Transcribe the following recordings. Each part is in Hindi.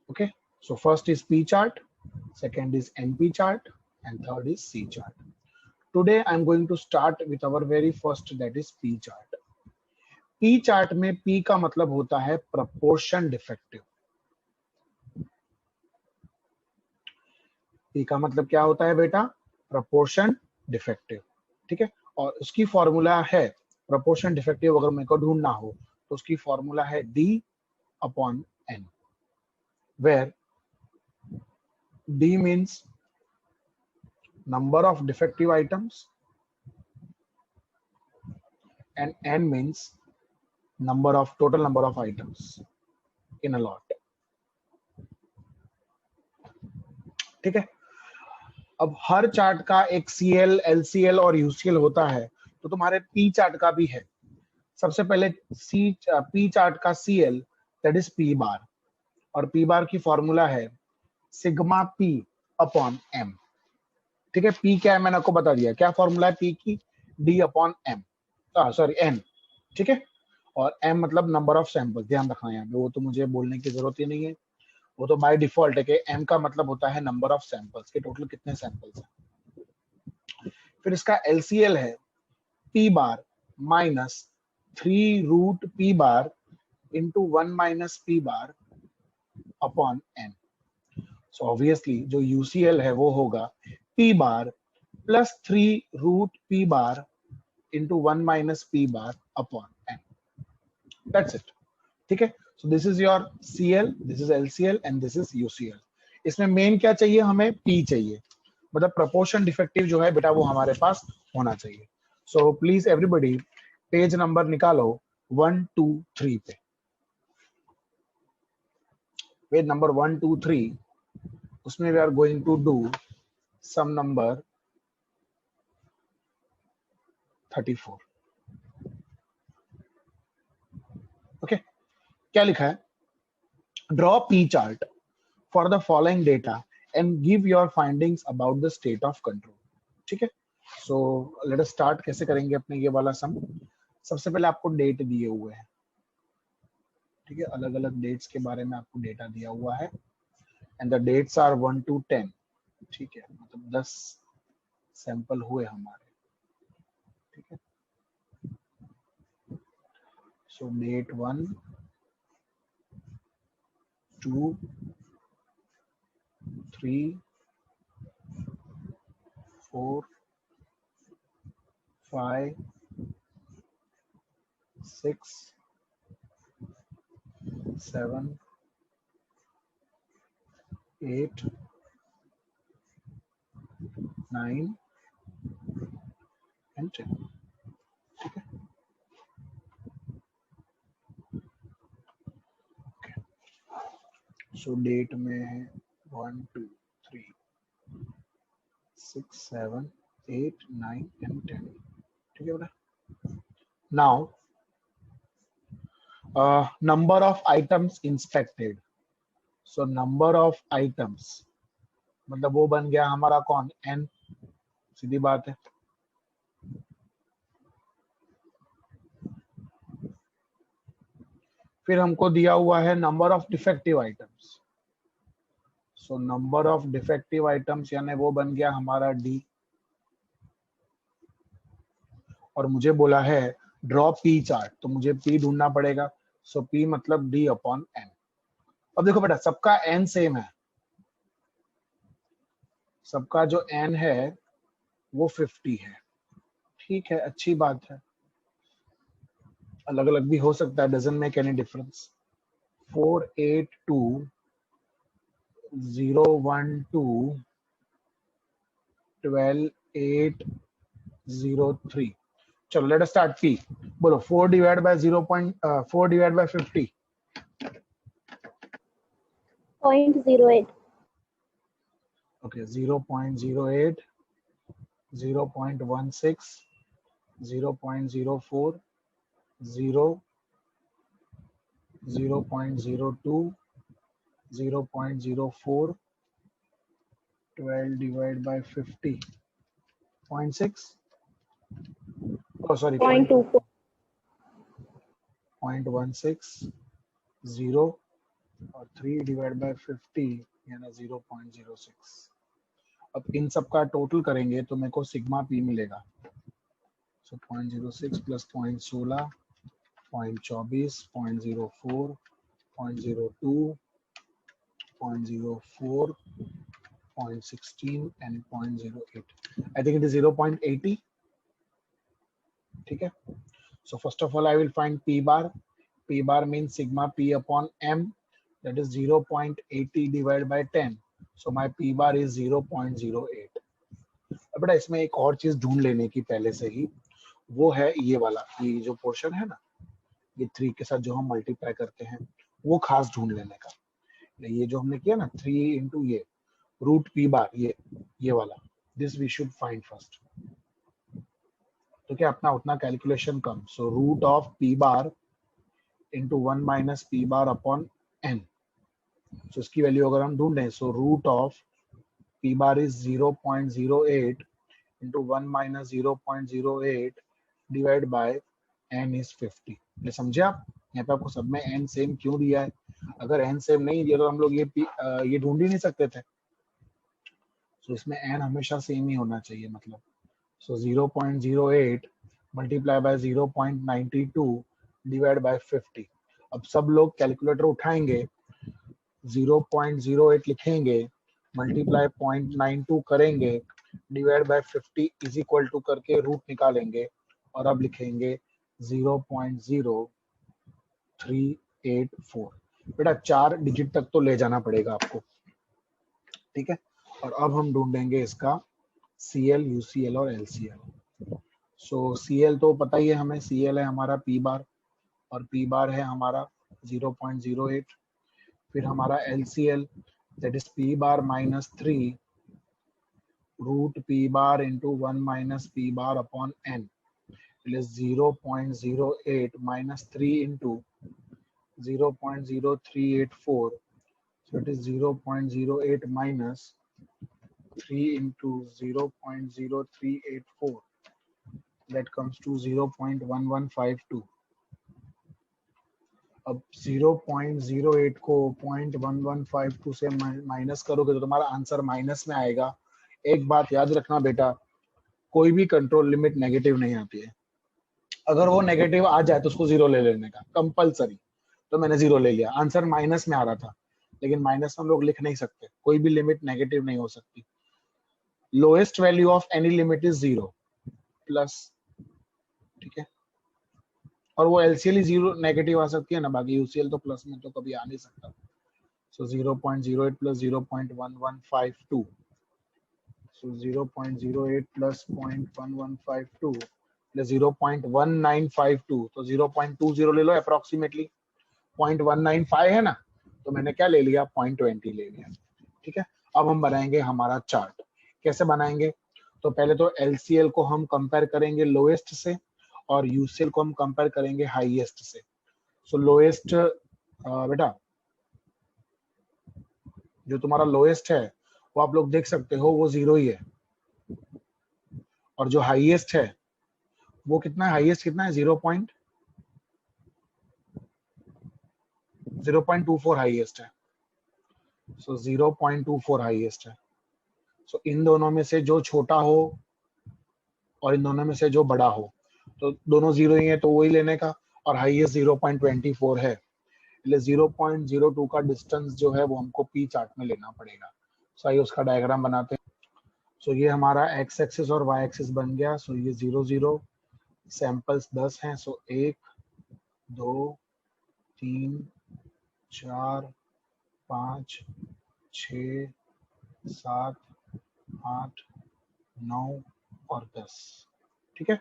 Okay, so first is P chart, second is NP chart, and third is C chart. Today I'm going to start with our very first, that is P chart. P chart में P का मतलब होता है proportion defective. P का मतलब क्या होता है बेटा? Proportion defective. ठीक है, और उसकी फॉर्मूला है proportion defective. अगर मेरे को ढूंढना हो तो उसकी फॉर्मूला है D upon N, where D means number of defective items and N means total number of items in a lot. ठीक है, अब हर चार्ट का एक CL, LCL और UCL होता है, तो तुम्हारे P चार्ट का भी है. सबसे पहले P चार्ट का CL, दैट इज P बार, और P बार की फॉर्मूला है सिग्मा P अपॉन M. ठीक है, P क्या है मैंने आपको बता दिया. क्या फॉर्मूला है P की? D upon M, sorry N. ठीक है, और M मतलब नंबर ऑफ सैंपल. ध्यान रखना यहाँ पे, वो तो मुझे बोलने की जरूरत ही नहीं है, वो तो बाय डिफॉल्ट है कि M का मतलब होता है नंबर ऑफ सैंपल्स, के टोटल कितने सैंपल्स हैं. फिर इसका LCL है P bar minus 3 root P bar into 1 minus P bar upon N. So obviously जो UCL है वो होगा P bar plus 3 root P bar into 1 minus P bar upon N. That's it. ठीक है, so this is your CL, this is LCL and this is UCL. इसमें मेन क्या चाहिए? हमें P चाहिए, मतलब प्रोपोर्शन डिफेक्टिव जो है बेटा वो हमारे पास होना चाहिए. So please everybody page number निकालो 1, 2, 3 पे. पेज नंबर 1, 2, 3, उसमें we are going to do some number 34. Okay, क्या लिखा है? Draw P chart for the following data and give your findings about the state of control. ठीक है, सो लेट अस स्टार्ट. कैसे करेंगे अपने ये वाला सम? सबसे पहले आपको डेट दिए हुए हैं. ठीक है, अलग अलग डेट्स के बारे में आपको डेटा दिया हुआ है, and the dates are 1 to 10. ठीक है, मतलब 10 सैंपल हुए हमारे. ठीक है, सो डेट 1, 2, 3, 4, 5, 6, 7, 8, 9 and 10. ठीक है, सो डेट में है 1, 2, 3, 6, 7, 8, 9 and 10. ठीक है बेटा. Now number of items inspected. So number of items मतलब वो बन गया हमारा कौन? N. सीधी बात है. फिर हमको दिया हुआ है number of defective items. So number of defective items यानी वो बन गया हमारा D. और मुझे बोला है ड्रॉ P चार्ट, तो मुझे P ढूंढना पड़ेगा. सो P मतलब D अपॉन N. अब देखो बेटा, सबका N सेम है, सबका जो N है वो 50 है. ठीक है, अच्छी बात है. अलग अलग भी हो सकता है, डजंट मेक एनी डिफरेंस. 4, 8, 2, 0, 1, 2, 12, 8, 0, 3. चलो लेट अस स्टार्ट. P बोलो. 4 divide by 4 divide by 50. 0.08. Okay, 0.08, 0.16, 0.04, 0, 0.02, 0.04, 12 divided by 50, 0.6. Oh, sorry, 0.24. 0.16, 0, और 3 डिवाइड बाय 50 यानी 0.06। अब इन सब का टोटल करेंगे तो मेरे को सिग्मा पी मिलेगा। सो 0.06 plus 0.16, 0.24, 0.04, 0.02, 0.04, 0.16 and 0.08. I think it is 0.80. ठीक है. So first of all, I will find P bar. P bar means sigma P upon M, that is 0.80 divided by 10. So my P bar is 0.08. अब बेटा इसमें एक और चीज ढूंढ लेने की पहले से ही, वो है ये वाला, ये जो पोर्शन है ना, ये 3 के साथ जो हम मल्टीप्लाई करते हैं, वो खास ढूंढ लेने का। ये जो हमने किया ना 3 इंटू ये रूट पी बार, ये वाला, this we should find first. तो क्या अपना उतना कैलकुलेशन कम, so root of P bar into 1 minus P bar upon N. So इसकी वैल्यू अगर हम ढूंढें, so root of P bar is 0.08 into 1 minus 0.08 divide by N is 50। ये समझे आप? यहाँ पे आपको सब में एन सेम क्यों दिया है? अगर एन सेम नहीं दिया तो हम लोग ये ढूंढ ही नहीं सकते थे। सो इसमें एन हमेशा सेम ही होना चाहिए, मतलब सो 0.08 मल्टीप्लाई बाय 0.92 डिवाइड बाय 50। अब सब लोग कैलकुलेटर उठाएंगे, 0.08 लिखेंगे, मल्टीप्लाई 0.92 करेंगे, divide by 50 is equal to करके रूट निकालेंगे और अब लिखेंगे 0.0384। बेटा 4 डिजिट तक तो ले जाना पड़ेगा आपको, ठीक है। और अब हम ढूंढेंगे इसका CL, UCL और LCL। सो CL तो पता ही है हमें, CL है हमारा P बार और P बार है हमारा 0.08। फिर हमारा LCL that is P bar minus 3 root P bar into 1 minus P bar upon N, it is 0.08 minus 3 into 0.0384, so it is 0.08 minus 3 into 0.0384, that comes to 0.1152। अब 0.08 को 0.1152 से माइनस करोगे तो तुम्हारा आंसर माइनस में आएगा। एक बात याद रखना बेटा, कोई भी कंट्रोल लिमिट नेगेटिव नहीं आती है। अगर वो नेगेटिव आ जाए तो उसको 0 ले लेने का कंपलसरी। तो मैंने 0 ले लिया, आंसर माइनस में आ रहा था, लेकिन माइनस में हम लोग लिख नहीं सकते, कोई भी लिमिट नेगेटिव नहीं हो सकती। Lowest value of any limit is 0 plus, ठीक है। और वो LCL ही 0 नेगेटिव आ सकती है ना, बाकी UCL तो प्लस में तो कभी आ नहीं सकता। सो 0.08 प्लस 0.1152, सो 0.08 प्लस 0.1152 प्लस 0.1952, तो 0.20 ले लो अप्रोक्सीमेटली। 0.195 है ना, तो मैंने क्या ले लिया, 0.20 ले लिया, ठीक है। अब हम बनाएंगे हमारा चार्ट। कैसे बनाएंगे? तो पहले तो LCL को हम कंपेयर करेंगे लोएस्ट से और UCL को हम कंपेयर करेंगे हाईएस्ट से। सो लोएस्ट बेटा जो तुम्हारा लोएस्ट है वो आप लोग देख सकते हो, वो 0 ही है। और जो हाईएस्ट है वो कितना है, हाईएस्ट कितना है, 0.24 हाईएस्ट है। सो 0.24 हाईएस्ट है। सो इन दोनों में से जो छोटा हो और इन दोनों में से जो बड़ा हो, तो दोनों 0 ही है तो वही लेने का। और हाईएस्ट 0.24 है, इसलिए 0.02 का डिस्टेंस जो है वो हमको P चार्ट में लेना पड़ेगा। सो आइए उसका डायग्राम बनाते हैं। सो ये हमारा x एक्सिस और y एक्सिस बन गया। सो ये 0 0 सैंपल्स 10 हैं। सो 1 2 3 4 5 6 7 8 9 और 10, ठीक है।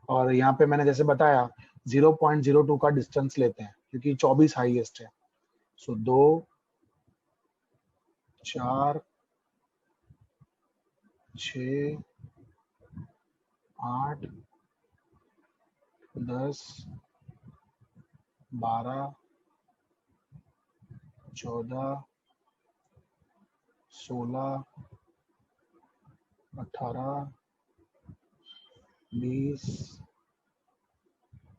और यहाँ पे मैंने जैसे बताया 0.02 का डिस्टेंस लेते हैं क्योंकि 24 हाईएस्ट है। सो 2 4 6 8 10 12 14 16 18 20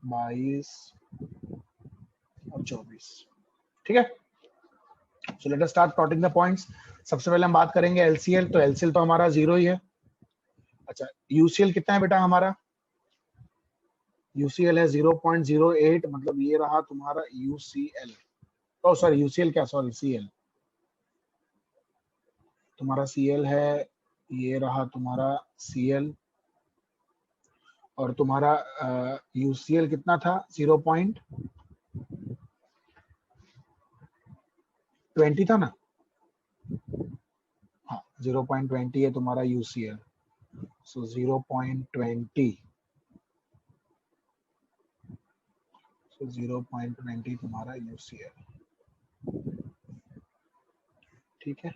22 और 24, ठीक है। So let us start plotting the points. सबसे पहले हम बात करेंगे एलसीएल, तो एलसीएल तो हमारा 0 ही है। अच्छा, यूसीएल कितना है बेटा हमारा? यूसीएल है 0.08, मतलब ये रहा तुम्हारा यूसीएल। ओ सॉरी, यूसीएल क्या, सॉरी सीएल। तुम्हारा सीएल है, ये रहा तुम्हारा सीएल। और तुम्हारा यूसीएल कितना था? 0.20 था ना? हाँ, 0.20 है तुम्हारा यूसीएल। सो 0.20, सो 0.20 तुम्हारा यूसीएल। ठीक है,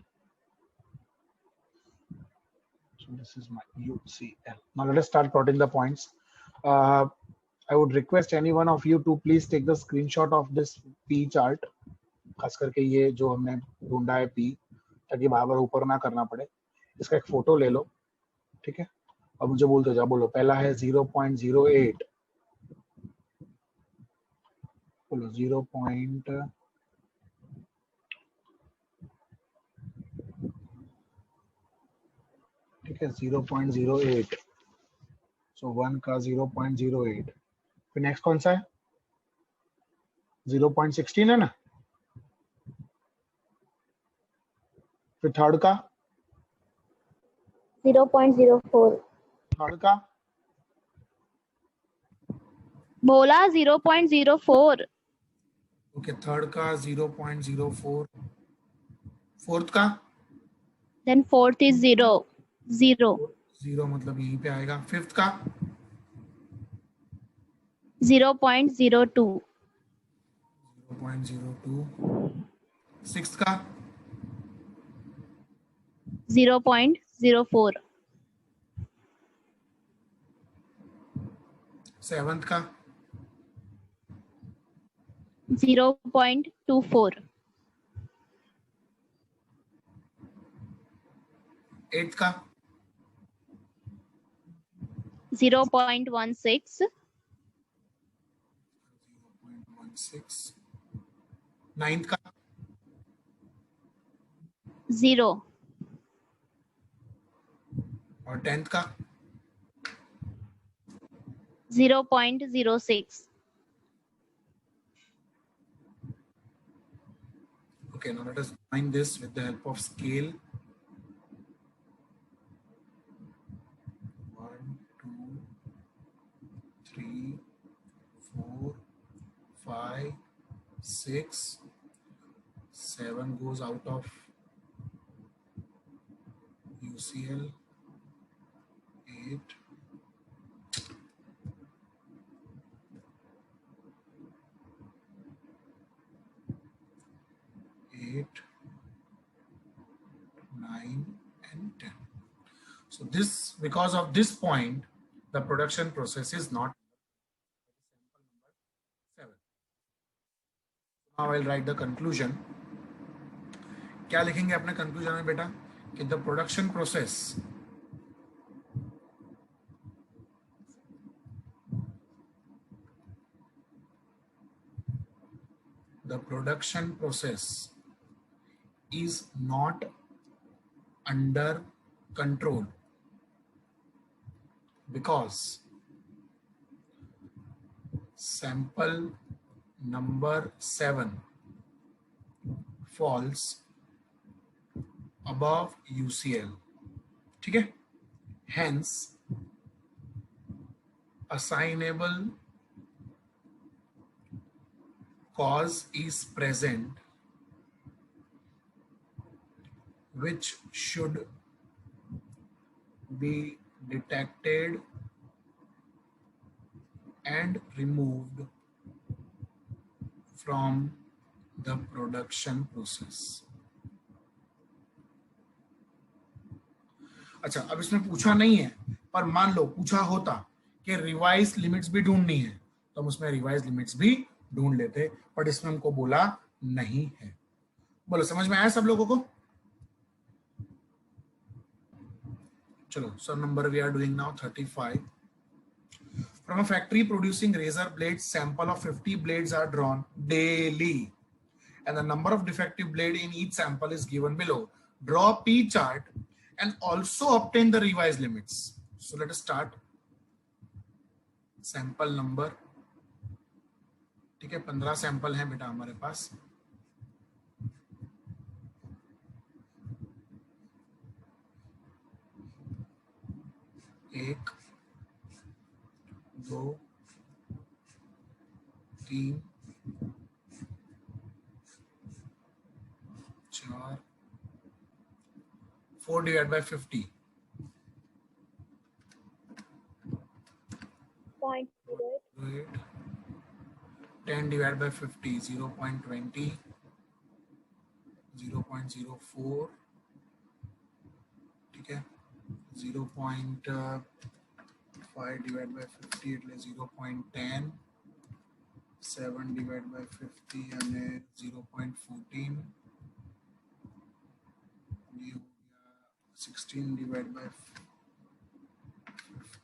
so this is my UCL. Now let us start plotting the points. I would request any one of you to please take the screenshot of this P chart, खास करके ये जो हमने ढूंढा है P, ताकि बार बार ऊपर ना करना पड़े। इसका एक फोटो ले लो, ठीक है? अब मुझे बोलते जाओ, बोलो। पहला है 0.08, बोलो 0. ठीक है, 0.08, सो 1 का 0.08। फिर नेक्स्ट कौन सा है? 0.16 है ना? फिर थर्ड का 0.04. थर्ड का बोला 0.04. ओके, थर्ड का 0.04। फोर्थ का Then fourth is 0. 0. 0, मतलब यहीं पे आएगा। फिफ्थ का 0.02. 0.02। सिक्स्थ का 0.04. सेवंथ का 0.24. एट्थ का 0.16. 0.16। नाइन्थ का 0. और टेंथ का 0.06. Okay, now let us find this with the help of scale. 1, 2, 3, 4, 5, 6, 7 goes out of UCL, 8, 8, 9 and 10. So this, because of this point, the production process is not sample number 7. Now I'll write the conclusion. क्या लिखेंगे अपने कंक्लूजन में बेटा? कि the production process is not under control because sample number 7 falls above UCL. ठीक है? Hence, assignable cause is present which should be detected and removed from the production process. अच्छा, अब इसमें पूछा नहीं है, पर मान लो पूछा होता कि रिवाइज लिमिट्स भी ढूंढनी है, तो हम उसमें रिवाइज लिमिट्स भी ढूंढ लेते, बट इसमें हमको बोला नहीं है। बोलो, समझ में आया सब लोगों को? चलो, sum number we are doing now 35. From a factory producing razor blades, sample of 50 blades are drawn daily and the number of defective blade in each sample is given below. Draw P chart and also obtain the revised limits. So let us start. Sample number, ठीक है, 15 सैंपल हैं बेटा हमारे पास. एक, दो, तीन, चार, 4 divided by 50. 0.08. 10 divided by 50, 0.20, 0.04, ठीक है, 0.5 divided by 50 એટલે 0.10, 7 divided by 50 અને 0.14, ये हो गया 16 divided by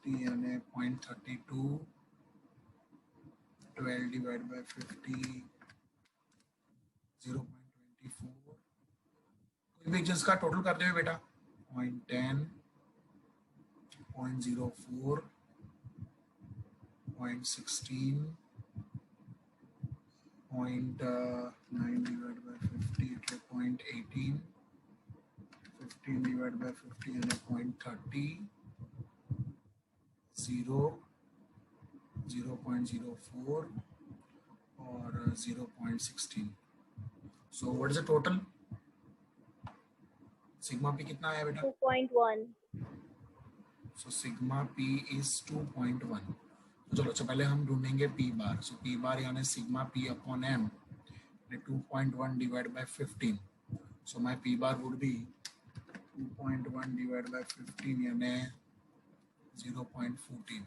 50 અને 0.32, 12 divided by 50, 0.24. कोई भी जिसका टोटल करते हुए बेटा 0.10, 0.04, 0.16, 0.9 divided by 50 એટલે 0.18, 15 divided by 50 અને 0.30, 0, 0.04 और 0.16. So what is the total? Sigma P कितना है बेटा? 2.1. So sigma P is 2.1. तो चलो अच्छा पहले हम ढूंढेंगे P बार. So P बार यानी sigma P upon M 2.1 divided by 15. So my P bar would be 2.1 divided by 15 यानी 0.14.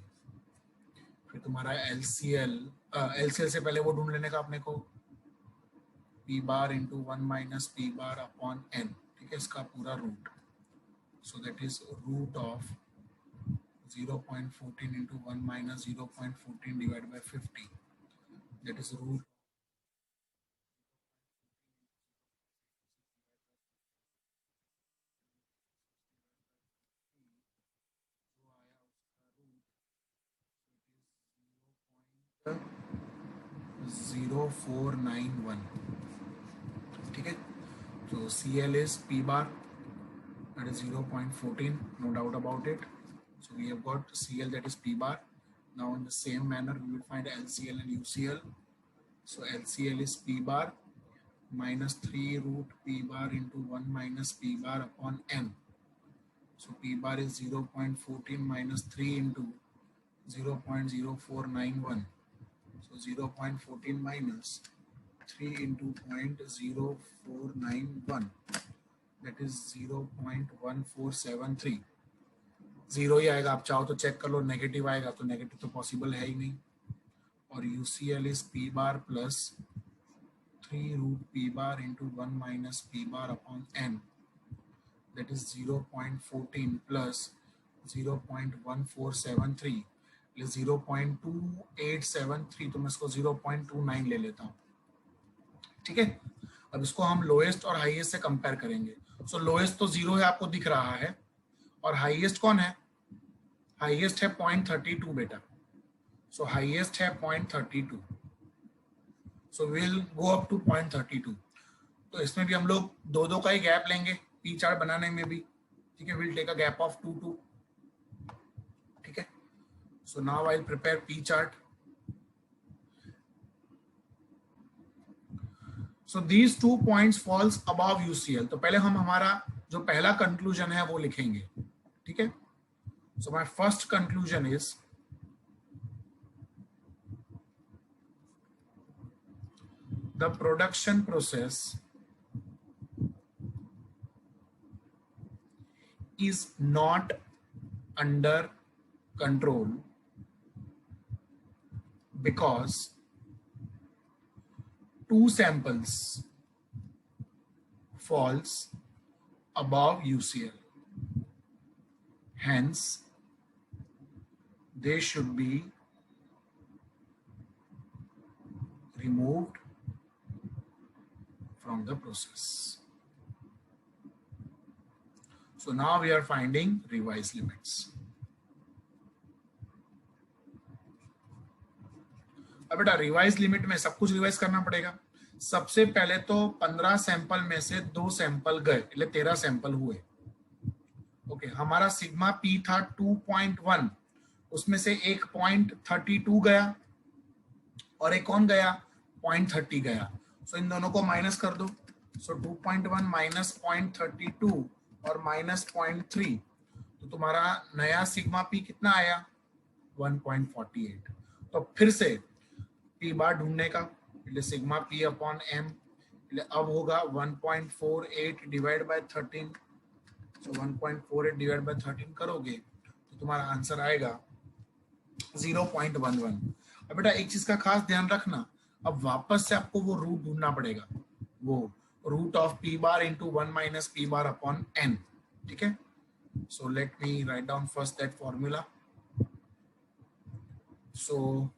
फिर तुम्हारा LCL से पहले वो ढूंढ लेने का अपने को P bar into 1 minus P bar upon N. ठीक है, इसका पूरा root. So that is root of 0.14 into 1 minus 0.14 divided by 50. That is root. Zero 0.0491. ठीक है, so CL is P bar, that is 0.14, no doubt about it. So we have got CL, that is P bar. Now in the same manner we will find LCL and UCL. So LCL is P bar minus 3 root P bar into 1 minus P bar upon N. So P bar is 0.14 minus 3 into 0.0491. So 0.14 minus 3 into 0.0491, that is 0.1473. Zero ही आएगा, आप चाहो तो चेक कर लो, नेगेटिव आएगा तो नेगेटिव तो पॉसिबल है ही नहीं. और UCL is P bar plus 3 root P bar into 1 minus P bar upon N, that is 0.14 plus 0.1473, 0.2873, तो मैं इसको 0.29 ले लेता हूँ. ठीक है, अब इसको हम लोएस्ट और हाईएस्ट से कंपेयर करेंगे. सो लोएस्ट तो 0 है, आपको दिख रहा है, और हाईएस्ट कौन है? हाईएस्ट है 0.32 बेटा. सो हाईएस्ट है 0.32. So will go up to 0.32. तो इसमें भी हम लोग दो का ही गैप लेंगे पी चार्ट बनाने में भी. ठीक है, will take a gap of 2. ठीक है, so now I will prepare P chart. So these 2 points falls above UCL. तो पहले हम हमारा जो पहला कंक्लूजन है वो लिखेंगे. ठीक है, so my first conclusion is the production process is not under control because 2 samples falls above UCL. Hence, they should be removed from the process. So now we are finding revised limits. अब बेटा रिवाइज लिमिट में सब कुछ रिवाइज करना पड़ेगा। सबसे पहले तो 15 सैंपल में से 2 सैंपल गए, એટલે 13 सैंपल हुए। ओके, हमारा सिग्मा पी था 2.1, उसमें से एक 0.32 गया और एक कौन गया 0.30 गया। सो इन दोनों को माइनस कर दो। सो 2.1 माइनस 0.32 और माइनस 0.3, तो तुम्हारा नया सिग्मा पी कितना आया 1.48। तो फिर से पी बार ढूंढने का, सिग्मा पी अपॉन एम अब होगा 1.48 divide by 13। So 1.48 divide by 13 करोगे तो तुम्हारा आंसर आएगा 0.11। अब बेटा एक चीज का खास ध्यान रखना, अब वापस से आपको वो रूट ढूंढना पड़ेगा, वो root of P bar into 1 minus P bar upon N. ठीक है, so let me write down first that formula. So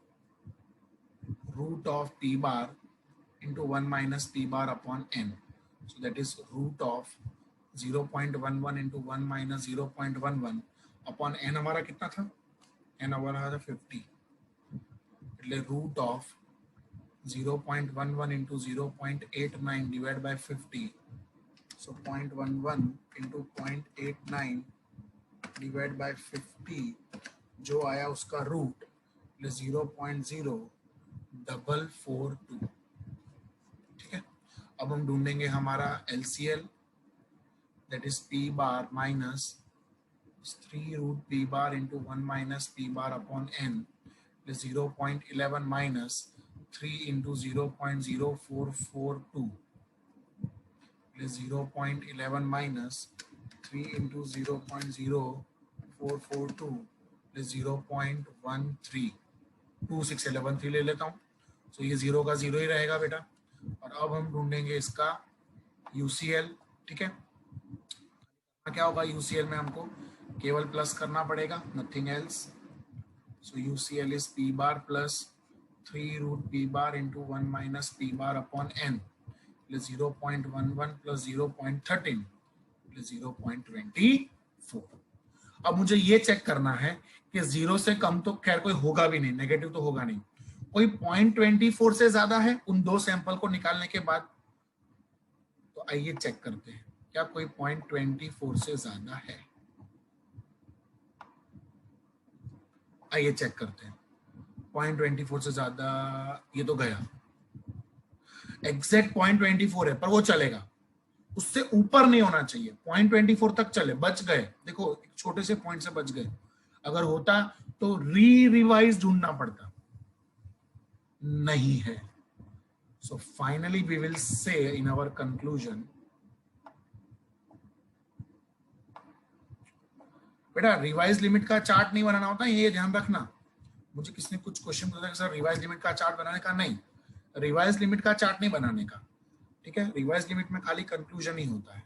root of p bar into 1 minus p bar upon n, so that is root of 0.11 into 1 minus 0.11 upon n हमारा कितना था, n हमारा था 50, એટલે root of 0.11 into 0.89 divided by 50, so 0.11 into 0.89 divided by 50 जो आया उसका रूट 0.0442। ठीक है, अब हम ढूंढेंगे हमारा LCL, that is P bar minus 3 root P bar into 1 minus P bar upon n, 0.11 minus 3 into 0.0442, 0.11 minus 3 into 0.0442 0.1326 ले लेता हूँ। तो ये 0 का 0 ही रहेगा बेटा। और अब हम ढूंढेंगे इसका UCL। ठीक है, क्या होगा UCL में हमको केवल प्लस करना पड़ेगा, nothing else. So UCL is P bar plus 3 root P bar into 1 minus P bar upon n, 0.11 plus 0.13 0.24। अब मुझे ये चेक करना है कि 0 से कम तो खैर कोई होगा भी नहीं, नेगेटिव तो होगा नहीं, कोई 0.24 से ज्यादा है उन 2 सैंपल को निकालने के बाद। तो आइए चेक करते हैं क्या कोई 0.24 से ज्यादा है। आइए चेक करते हैं 0.24 से ज्यादा, ये तो गया, एग्जैक्ट 0.24 है पर वो चलेगा, उससे ऊपर नहीं होना चाहिए, 0.24 तक चले, बच गए। देखो एक छोटे से पॉइंट से बच गए, अगर होता तो रिवाइज ढूंढना पड़ता, नहीं है। So finally we will say in our conclusion, बेटा रिवाइज लिमिट का चार्ट नहीं बनाना होता, ये ध्यान रखना। मुझे किसने कुछ क्वेश्चन पूछा कि सर रिवाइज लिमिट का चार्ट बनाने का, नहीं, रिवाइज लिमिट का चार्ट नहीं बनाने का। ठीक है, रिवाइज लिमिट में खाली कंक्लूजन ही होता है।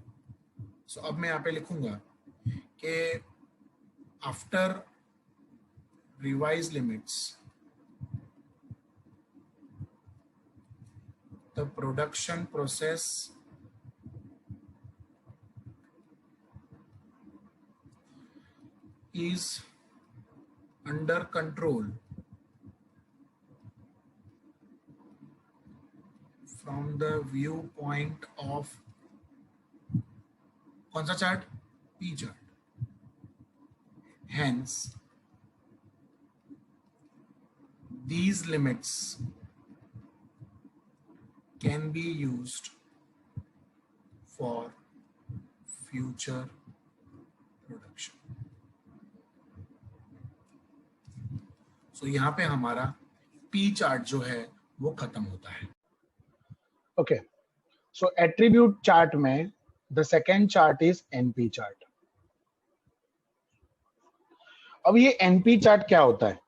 सो अब मैं यहाँ पे लिखूंगा कि after revise limits the production process is under control from the viewpoint of कौन सा chart, P chart. Hence these limits can be used for future production। तो यहाँ पे हमारा P चार्ट जो है वो खत्म होता है। ओके, सो एट्रीब्यूट चार्ट में the second chart is NP chart. अब ये NP चार्ट क्या होता है,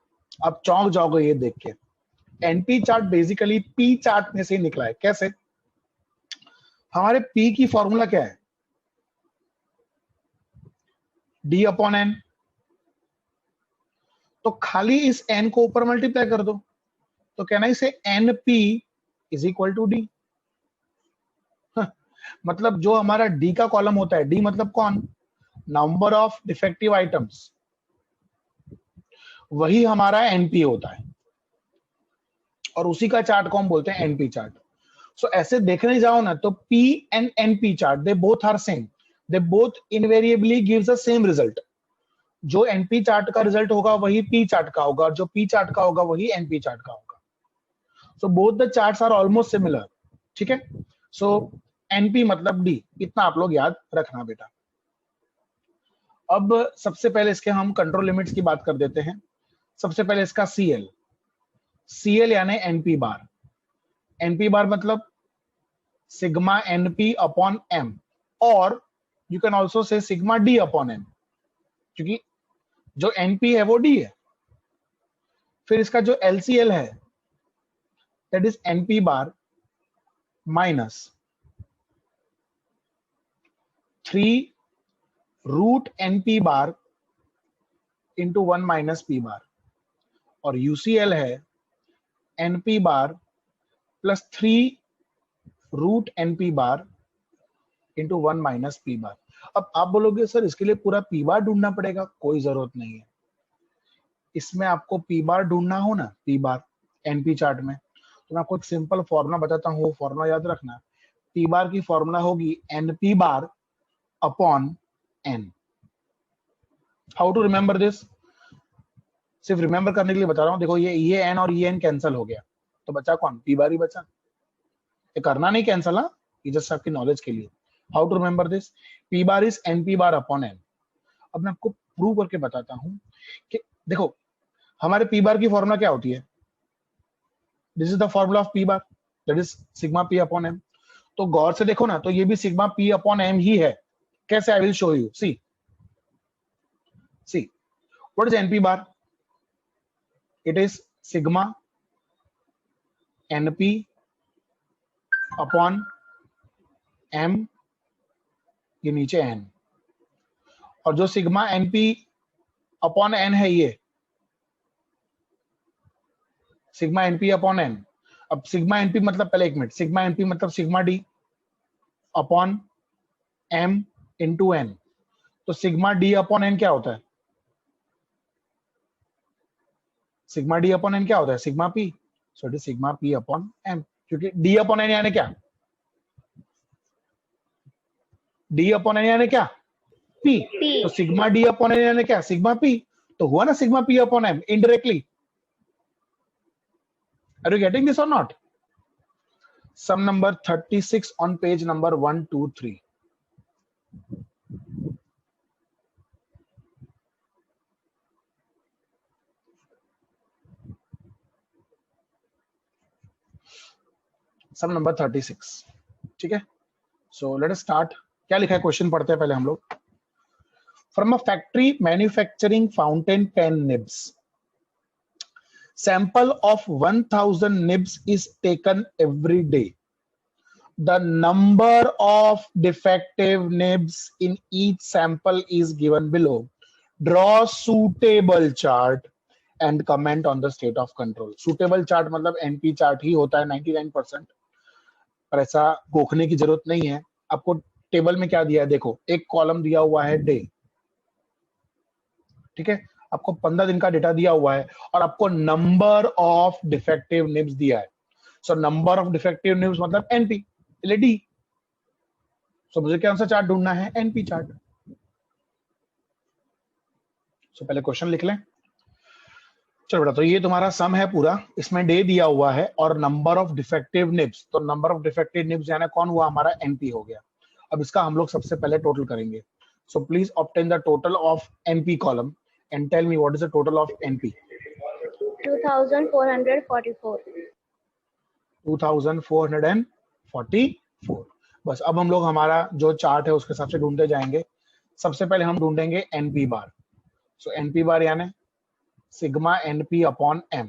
आप चौंक जाओगे ये देख के। NP chart basically P chart में से निकला है। कैसे, हमारे P की फॉर्मूला क्या है, D अपॉन N। तो खाली इस n को ऊपर मल्टीप्लाई कर दो, तो कहना इसे NP is equal to D। मतलब जो हमारा डी का कॉलम होता है, डी मतलब कौन, नंबर ऑफ डिफेक्टिव आइटम्स, वही हमारा एनपी होता है और उसी का चार्ट को हम बोलते हैं एनपी चार्ट। सो ऐसे देखने जाओ ना तो P and NP chart they both are same, they both invariably gives the same result. जो एनपी चार्ट का रिजल्ट होगा वही पी चार्ट का होगा और जो पी चार्ट का होगा वही एनपी चार्ट का होगा। So both the charts are almost similar, ठीक है। सो एनपी मतलब डी, इतना आप लोग याद रखना बेटा। अब सबसे पहले इसके हम कंट्रोल लिमिट्स की बात कर देते हैं। सबसे पहले इसका सीएल, सीएल यानी एनपी बार। एनपी बार मतलब सिग्मा एनपी अपॉन एम, और you can also say sigma D upon M, क्योंकि जो एनपी है वो डी है। फिर इसका जो एलसीएल है that is NP bar minus 3 root NP bar into 1 minus P bar, और यूसीएल है NP bar plus 3 root NP bar into 1 minus P bar. अब आप बोलोगे सर इसके लिए पूरा पी बार ढूंढना पड़ेगा, कोई जरूरत नहीं है। इसमें आपको पी बार ढूंढना हो ना, पी बार एनपी चार्ट में, तो मैं आपको एक सिंपल फॉर्मूला बताता हूँ, वो फॉर्मूला याद रखना। पी बार की फॉर्मूला होगी NP bar upon N. How to remember this, सिर्फ रिमेंबर करने के लिए बता रहा हूँ। देखो ये एन और ये एन कैंसिल हो गया, तो बचा कौन, पी बार ही बचा। ये करना नहीं कैंसिल, हाँ, ये जस्ट आपकी नॉलेज के लिए। How to remember this, P bar is N P bar upon N. अब मैं आपको प्रूव करके बताता हूँ कि देखो हमारे पी बार की फॉर्मूला क्या होती है, this is the formula of P bar that is sigma P upon M. तो गौर से देखो ना, तो ये भी सिग्मा पी अपॉन एम ही है। कैसे, I will show you. See what is NP bar, it is sigma NP upon M, ये नीचे एन, और जो सिग्मा एनपी अपॉन एन है ये सिग्मा एनपी अपॉन एन। अब सिग्मा एनपी मतलब, पहले एक मिनट, सिग्मा एनपी मतलब sigma D upon M into N. तो सिग्मा डी अपॉन एन क्या होता है, सिग्मा डी अपॉन एन क्या होता है, sigma P. So it is sigma P upon M, क्योंकि डी अपॉन एन यानी क्या, डी अपॉन एन यानी क्या, पी। तो सिग्मा डी अपॉन एन यानी क्या, सिग्मा पी। तो हुआ ना sigma P upon M indirectly. Are you getting this or not? Sum number 36 on page number 123. Sum number 36. ठीक है, so let us start. क्या लिखा है क्वेश्चन पढ़ते हैं पहले हम लोग। From a factory manufacturing fountain pen nibs, sample of 1000 nibs is taken every day. The number of defective nibs in each sample is given below. Draw suitable chart and comment on the state of control. Suitable chart मतलब NP chart ही होता है 99%, पर ऐसा गोखने की जरूरत नहीं है। आपको टेबल में क्या दिया है, देखो एक कॉलम दिया हुआ है डे, ठीक है, आपको 15 दिन का डेटा दिया हुआ है और आपको नंबर ऑफ डिफेक्टिव निब्स दिया है। So number of defective nibs मतलब एनपी डी। सो मुझे क्या सा चार्ट ढूंढना है, एनपी चार्ट। सो पहले क्वेश्चन लिख लें। चलो बेटा, तो ये तुम्हारा सम है पूरा, इसमें डे दिया हुआ है और नंबर ऑफ डिफेक्टिव निब्स। तो नंबर ऑफ डिफेक्टिव निब्स यानी कौन हुआ, हमारा एनपी हो गया। अब इसका हम लोग सबसे पहले टोटल करेंगे। So please obtain the total of NP column and tell me what is the total of NP. 2444. 2444। बस अब हम लोग हमारा जो चार्ट है उसके हिसाब से ढूंढते जाएंगे। सबसे पहले हम ढूंढेंगे एनपी बार। सो एनपी बार यानी सिग्मा एनपी अपॉन एम।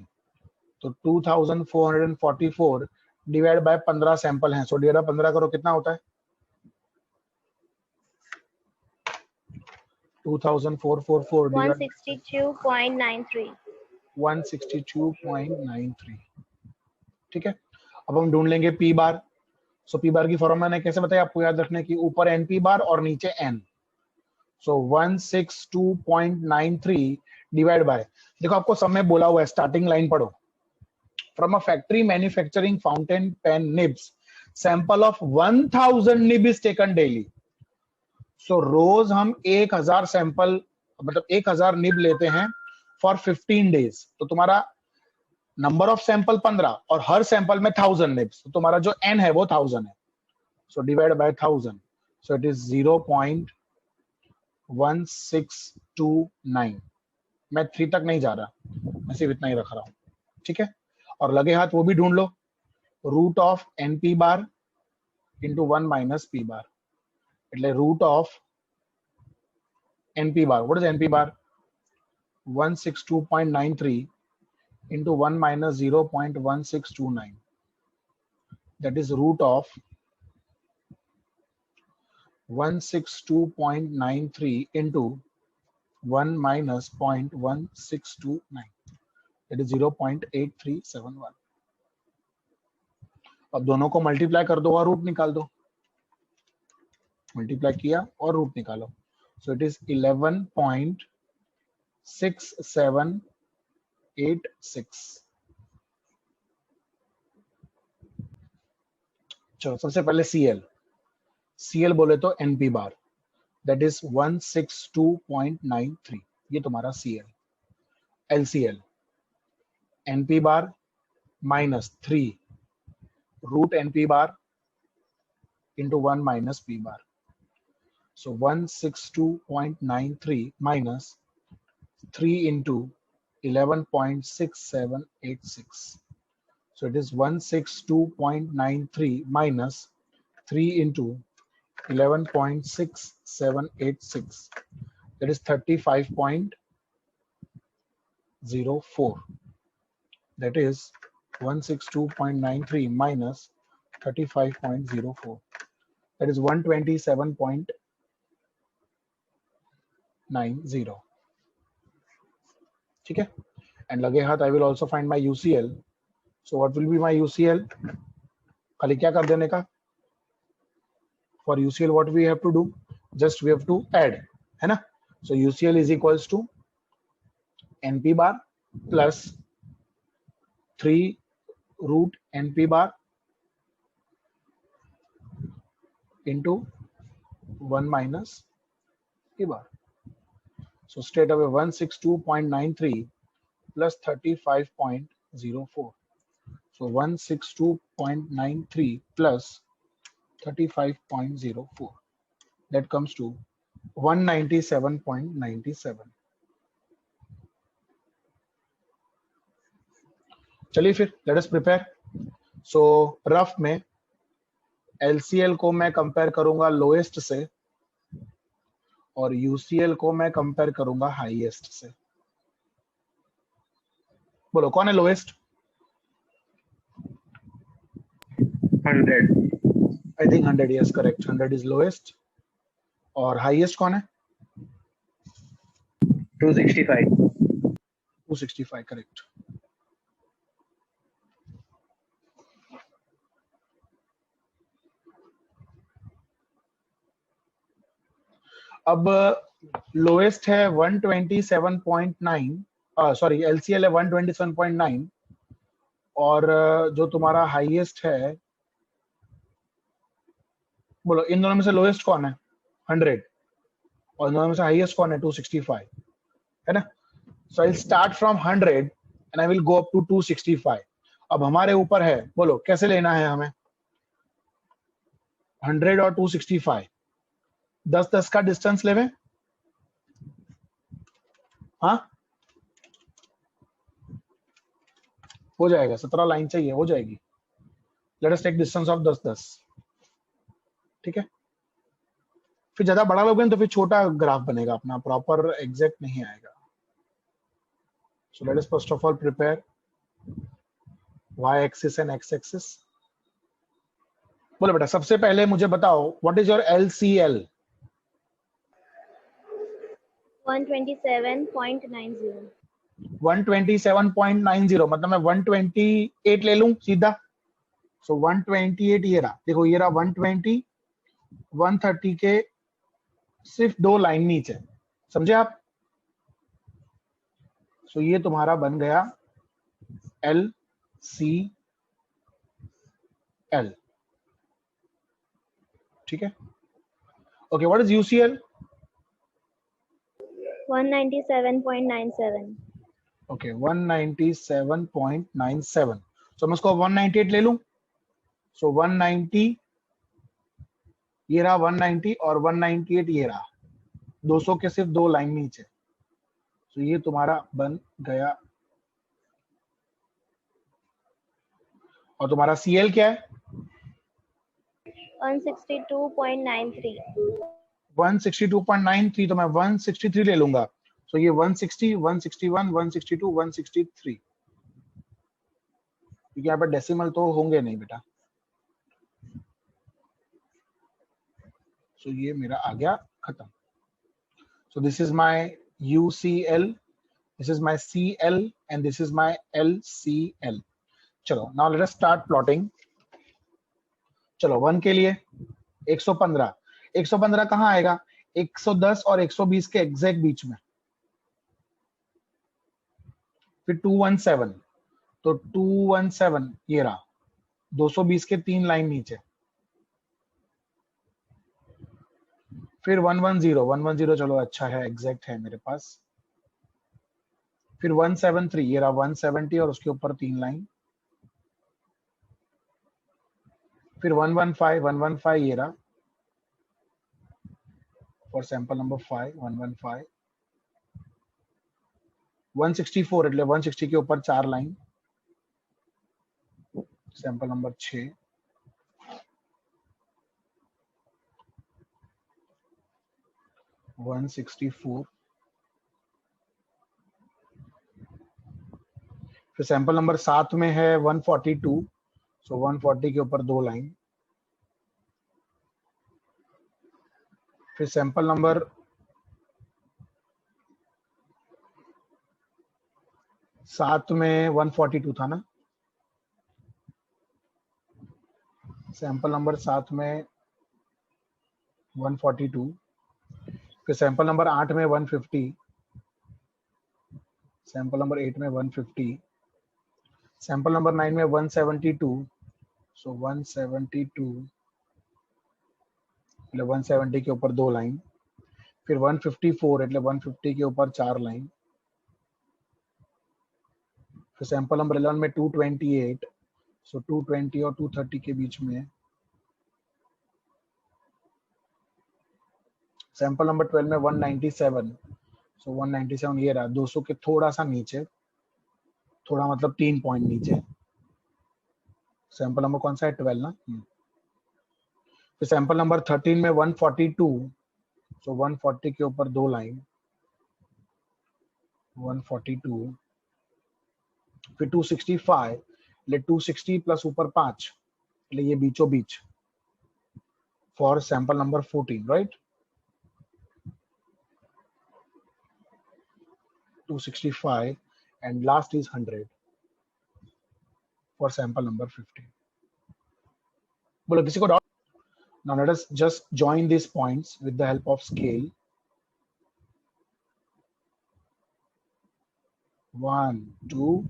तो 2444 डिवाइड बाय 15 सैंपल हैं। सो डिवाइड बाय 15 करो, कितना होता है 2444 162.93. 162.93। ठीक है, अब हम ढूंढ लेंगे पी बार। सो पी बार की फॉर्मूला मैंने कैसे बताया आपको याद रखने की, ऊपर एन पी बार और नीचे एन। सो 162.93 डिवाइड बाय, देखो आपको सब में बोला हुआ है, स्टार्टिंग लाइन पढ़ो, from a factory manufacturing fountain pen nibs sample of 1000 nib is taken daily. So रोज हम 1000 सैंपल मतलब 1000 निब लेते हैं फॉर 15 डेज। तो तुम्हारा नंबर ऑफ सैंपल 15 और हर सैंपल में 1000 निब्स, तो तुम्हारा जो एन है वो 1000 है। So divide by 1000, so it is 0.1629। मैं 3 तक नहीं जा रहा, मैं सिर्फ इतना ही रख रहा हूं, ठीक है। और लगे हाथ वो भी ढूंढ लो, root of N P bar into 1 minus P bar, એટલે root of NP bar. What is NP bar? 162.93 into 1 minus 0.1629. That is root of 162.93 into 1 minus 0.1629. That is 0.8371. अब दोनों को मल्टीप्लाई कर दो और रूट निकाल दो। मल्टीप्लाई किया और रूट निकालो। So it is 11.6786. चलो सबसे पहले CL बोले तो NP बार, that is 162.93, ये तुम्हारा CL। LCL NP bar minus 3 root NP bar into 1 minus P bar. So 162.93 minus 3 into 11.6786. So it is 162.93 minus 3 into 11.6786. That is 35.04. That is 162.93 minus 35.04. That is 127.90. ठीक है, and लगे हाथ I will also find my UCL. So what will be my UCL? खाली क्या कर देने का? For UCL what we have to do? Just we have to add, है ना? So UCL is equals to NP bar plus 3 root NP bar into 1 minus P bar. So straight away 162.93 plus 35.04. So 162.93 plus 35.04. That comes to 197.97. चलिए फिर let us prepare. So rough में LCL को मैं कंपेयर करूंगा लोएस्ट से और UCL को मैं कंपेयर करूंगा हाईएस्ट से। बोलो कौन है lowest? 100. I think 100, yes correct, 100 is lowest. और हाईएस्ट कौन है? 265. 265 करेक्ट। अब लोएस्ट है 127.9, सॉरी LCL है 127.9 और जो तुम्हारा हाईएस्ट है, बोलो इन दोनों में से लोएस्ट कौन है? 100 और इन दोनों में से हाईएस्ट कौन है? 265, है ना? So I will start from 100 and I will go up to 265। अब हमारे ऊपर है, बोलो कैसे लेना है हमें? 100 और 265, 10-10 का डिस्टेंस लेवे। हाँ हो जाएगा, 17 लाइन चाहिए, हो जाएगी। Let us take distance of 10-10, ठीक है। फिर ज्यादा बड़ा लोगे तो फिर छोटा ग्राफ बनेगा अपना, प्रॉपर एग्जैक्ट नहीं आएगा। So let us first of all prepare y axis and x axis. बोलो बेटा सबसे पहले मुझे बताओ व्हाट इज योर LCL? 127.90. 127.90 मतलब मैं 128 ले लूं सीधा, सो 128 ये रहा, देखो ये रहा 120, 130 के सिर्फ 2 लाइन नीचे, समझे आप? सो ये तुम्हारा बन गया LCL. ठीक है, okay. What is UCL? 197.97. Okay, 197.97. सो मैं उसको 198 ले लूं. सो 190 ये रहा, 190 और 198 ये रहा, 200 के सिर्फ 2 लाइन नीचे. तो ये तुम्हारा बन गया. और तुम्हारा CL क्या है? 162.93. 162.93. तो मैं 163 ले लूंगा. तो ये 160, 161, 162, 163, क्योंकि यहाँ पर डेसिमल तो होंगे नहीं बेटा. सो ये मेरा आ गया खत्म. सो this is my UCL, this is my CL, and this is my LCL. चलो, now let us start plotting. चलो 1 के लिए 115. 115 कहाँ आएगा? 110 और 120 के एग्जैक्ट बीच में. फिर 217, तो 217 ये रहा, 220 के 3 लाइन नीचे. फिर 110, 110 चलो अच्छा है, एग्जैक्ट है मेरे पास. फिर 173 ये रहा, 170 और उसके ऊपर 3 लाइन. फिर 115, 115 ये रहा फॉर सैंपल नंबर 5, 115. 164 એટલે 160 के ऊपर 4 लाइन, सैंपल नंबर 6. वन 164. फिर सैंपल नंबर 7 में है 142, सो 140 के ऊपर 2 लाइन. फिर सैंपल नंबर 7 में 142 था ना, सैंपल नंबर 7 में 142. फिर सैंपल नंबर 8 में 150, सैंपल नंबर 8 में 150. सैंपल नंबर 9 में 172, सो 172 એટલે 170 के ऊपर 2 लाइन. फिर 154 એટલે 150 के ऊपर 4 लाइन. फिर सैंपल नंबर 11 में 228, सो 220 और 230 के बीच में. सैंपल नंबर 12 में 197, सो 197 ये रहा, 200 के थोड़ा सा नीचे, थोड़ा मतलब 3 पॉइंट नीचे. सैंपल नंबर कौन सा है? 12 ना. फिर सैंपल नंबर 13 में 142, सो 140 के ऊपर 2 लाइन, 142. फिर 265 ले 260 प्लस ऊपर 5, ले ये बीचों बीच for sample number 14, right? 265 and last is 100 for sample number 15. बोलो किसी को doubt? Now let us just join these points with the help of scale. 1, 2,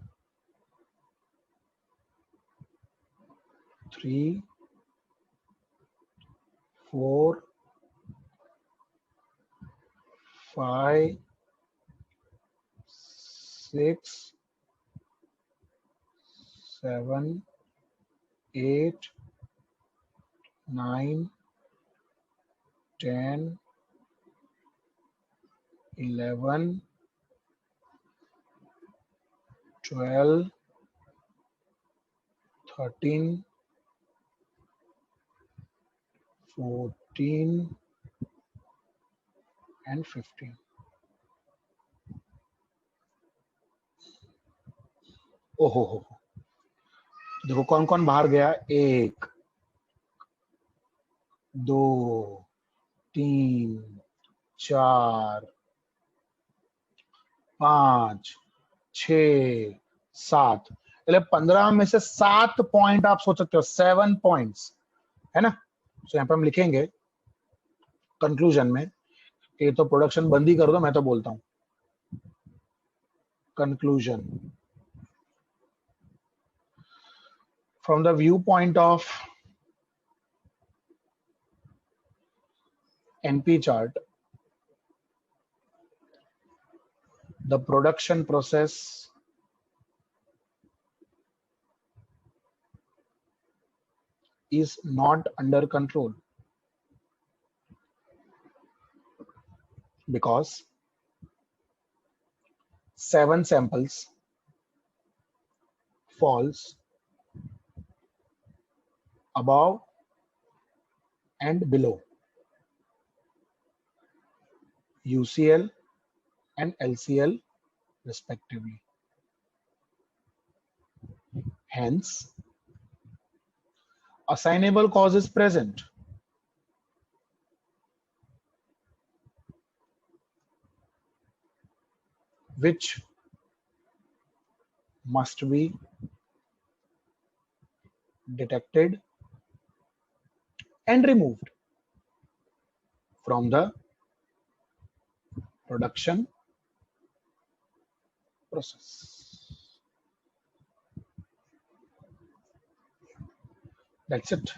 3, 4, 5, 6, 7, 8, 9, 10, 11, 12, 13, 14 and 15. ओहो हो, देखो कौन कौन बाहर गया. 1, 2, 3, 4, 5, 6, 7. चलिए 15 में से 7 पॉइंट आप सोच सकते हो, 7 पॉइंट्स है ना। तो यहाँ पे हम लिखेंगे कंक्लूजन में, ये तो प्रोडक्शन बंद ही कर दो, मैं तो बोलता हूं conclusion from the view point of NP chart, the production process is not under control because 7 samples falls above and below UCL and LCL respectively. Hence, assignable cause is present. Which must be detected and removed from the production process. That's it.